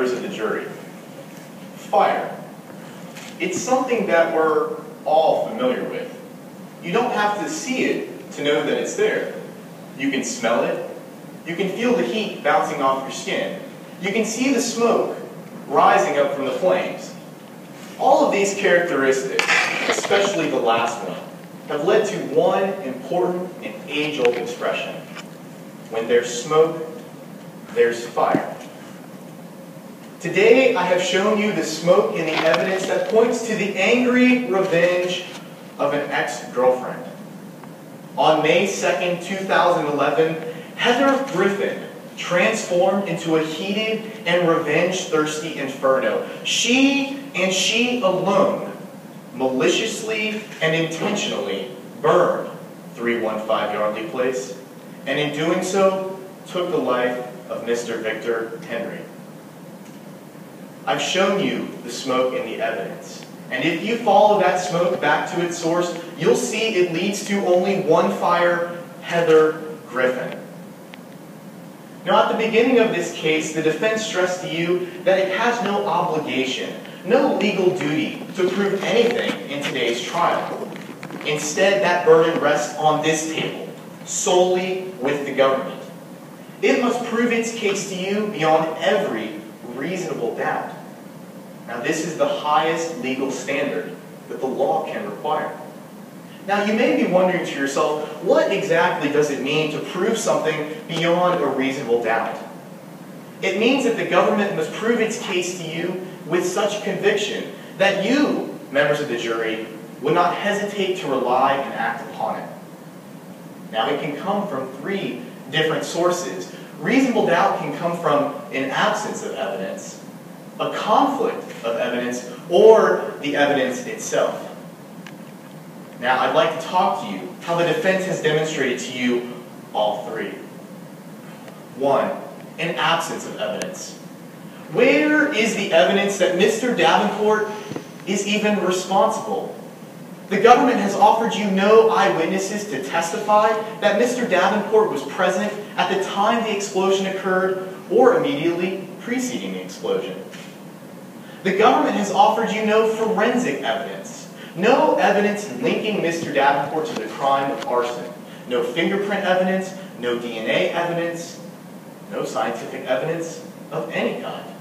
members of the jury. Fire. It's something that we're all familiar with. You don't have to see it to know that it's there. You can smell it. You can feel the heat bouncing off your skin. You can see the smoke rising up from the flames. All of these characteristics, especially the last one, have led to one important and age-old expression. When there's smoke, there's fire. Today, I have shown you the smoke and the evidence that points to the angry revenge of an ex-girlfriend. On May 2nd, 2011, Heather Griffin transformed into a heated and revenge-thirsty inferno. She, and she alone, maliciously and intentionally burned 315 Yardley Place, and in doing so, took the life of Mr. Victor Henry. I've shown you the smoke and the evidence, and if you follow that smoke back to its source, you'll see it leads to only one fire, Heather Griffin. Now, at the beginning of this case, the defense stressed to you that it has no obligation, no legal duty to prove anything in today's trial. Instead, that burden rests on this table, solely with the government. It must prove its case to you beyond every reasonable doubt. Now, this is the highest legal standard that the law can require. Now, you may be wondering to yourself, what exactly does it mean to prove something beyond a reasonable doubt? It means that the government must prove its case to you with such conviction that you, members of the jury, would not hesitate to rely and act upon it. Now, it can come from three different sources. Reasonable doubt can come from an absence of evidence, a conflict of evidence, or the evidence itself. Now, I'd like to talk to you how the defense has demonstrated to you all three. One, an absence of evidence. Where is the evidence that Mr. Davenport is even responsible? The government has offered you no eyewitnesses to testify that Mr. Davenport was present at the time the explosion occurred or immediately preceding the explosion. The government has offered you no forensic evidence. No evidence linking Mr. Davenport to the crime of arson. No fingerprint evidence, no DNA evidence, no scientific evidence of any kind.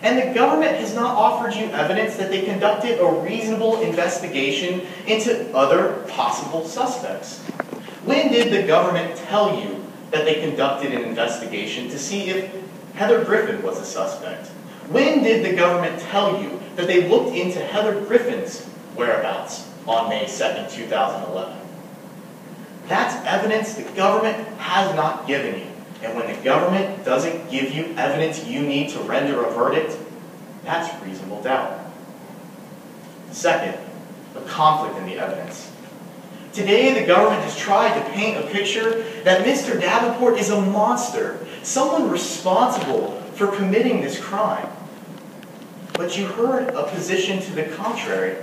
And the government has not offered you evidence that they conducted a reasonable investigation into other possible suspects. When did the government tell you that they conducted an investigation to see if Heather Griffin was a suspect? When did the government tell you that they looked into Heather Griffin's whereabouts on May 2nd, 2011? That's evidence the government has not given you. And when the government doesn't give you evidence you need to render a verdict, that's reasonable doubt. Second, a conflict in the evidence. Today, the government has tried to paint a picture that Mr. Davenport is a monster, someone responsible for committing this crime. But you heard a position to the contrary.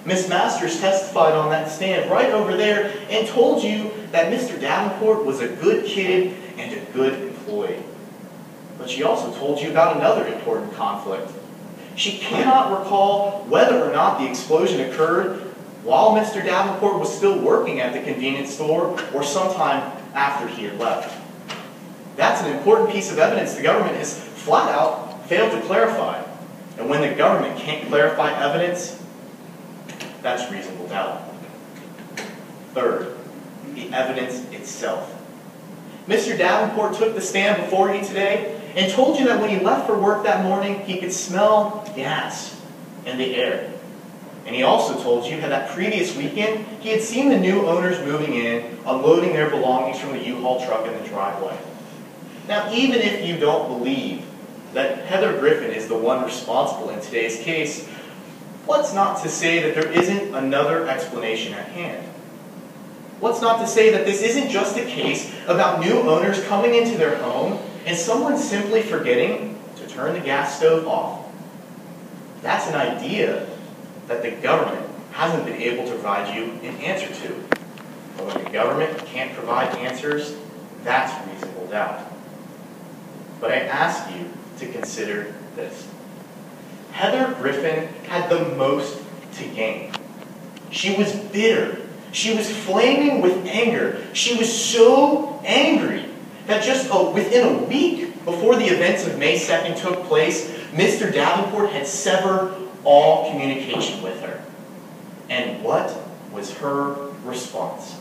Miss Masters testified on that stand right over there and told you that Mr. Davenport was a good kid and a good employee. But she also told you about another important conflict. She cannot recall whether or not the explosion occurred while Mr. Davenport was still working at the convenience store or sometime after he had left. That's an important piece of evidence the government has flat out failed to clarify. And when the government can't clarify evidence, that's reasonable doubt. Third, the evidence itself. Mr. Davenport took the stand before you today and told you that when he left for work that morning, he could smell gas in the air. And he also told you how that previous weekend, he had seen the new owners moving in, unloading their belongings from the U-Haul truck in the driveway. Now, even if you don't believe that Heather Griffin is the one responsible in today's case, what's not to say that there isn't another explanation at hand? What's not to say that this isn't just a case about new owners coming into their home and someone simply forgetting to turn the gas stove off? That's an idea that the government hasn't been able to provide you an answer to. But when the government can't provide answers, that's reasonable doubt. But I ask you, to consider this. Heather Griffin had the most to gain. She was bitter. She was flaming with anger. She was so angry that just within a week before the events of May 2nd took place, Mr. Davenport had severed all communication with her. And what was her response?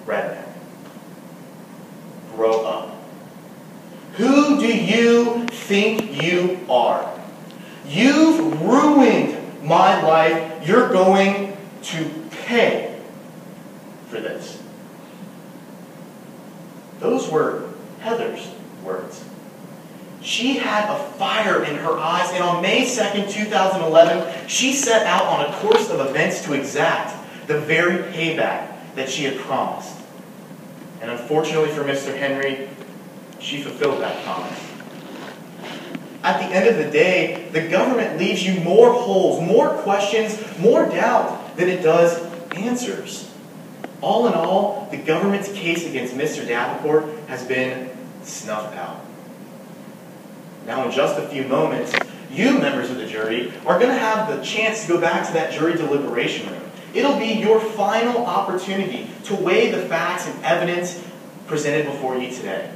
Redneck. Grow up. Who do you think you are? You've ruined my life. You're going to pay for this. Those were Heather's words. She had a fire in her eyes, and on May 2nd, 2011, she set out on a course of events to exact the very payback that she had promised. And unfortunately for Mr. Henry, she fulfilled that promise. At the end of the day, the government leaves you more holes, more questions, more doubt than it does answers. All in all, the government's case against Mr. Davenport has been snuffed out. Now, in just a few moments, you members of the jury are going to have the chance to go back to that jury deliberation room. It'll be your final opportunity to weigh the facts and evidence presented before you today.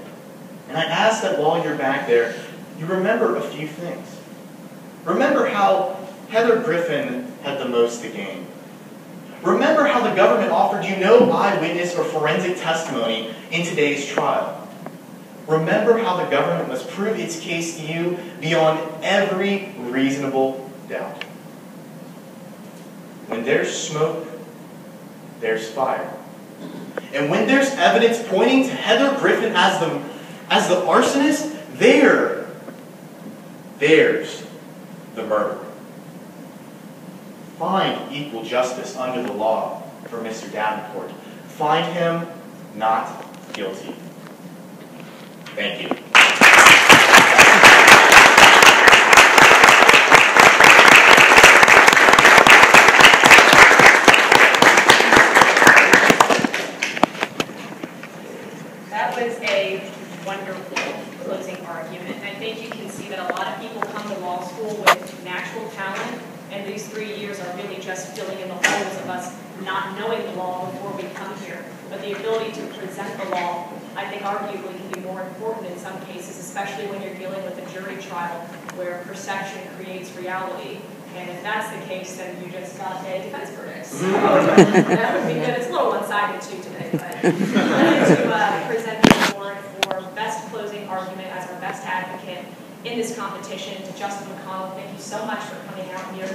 And I ask that while you're back there, you remember a few things. Remember how Heather Griffin had the most to gain. Remember how the government offered you no eyewitness or forensic testimony in today's trial. Remember how the government must prove its case to you beyond every reasonable doubt. When there's smoke, there's fire. And when there's evidence pointing to Heather Griffin as the arsonist, there's the murderer. Find equal justice under the law for Mr. Davenport. Find him not guilty. Thank you. That was a wonderful closing argument. And I think you can see that a lot of people come to law school with natural talent, and these 3 years are really just filling in the holes of us not knowing the law before we come here. But the ability to present the law, I think arguably can be more important in some cases, especially when you're dealing with a jury trial where perception creates reality. And if that's the case, then you just got a defense verdict. So that would be good. It's a little one-sided too today, but to present the award for best closing argument as our best advocate in this competition to Justin McConnell. Thank you so much for coming out here.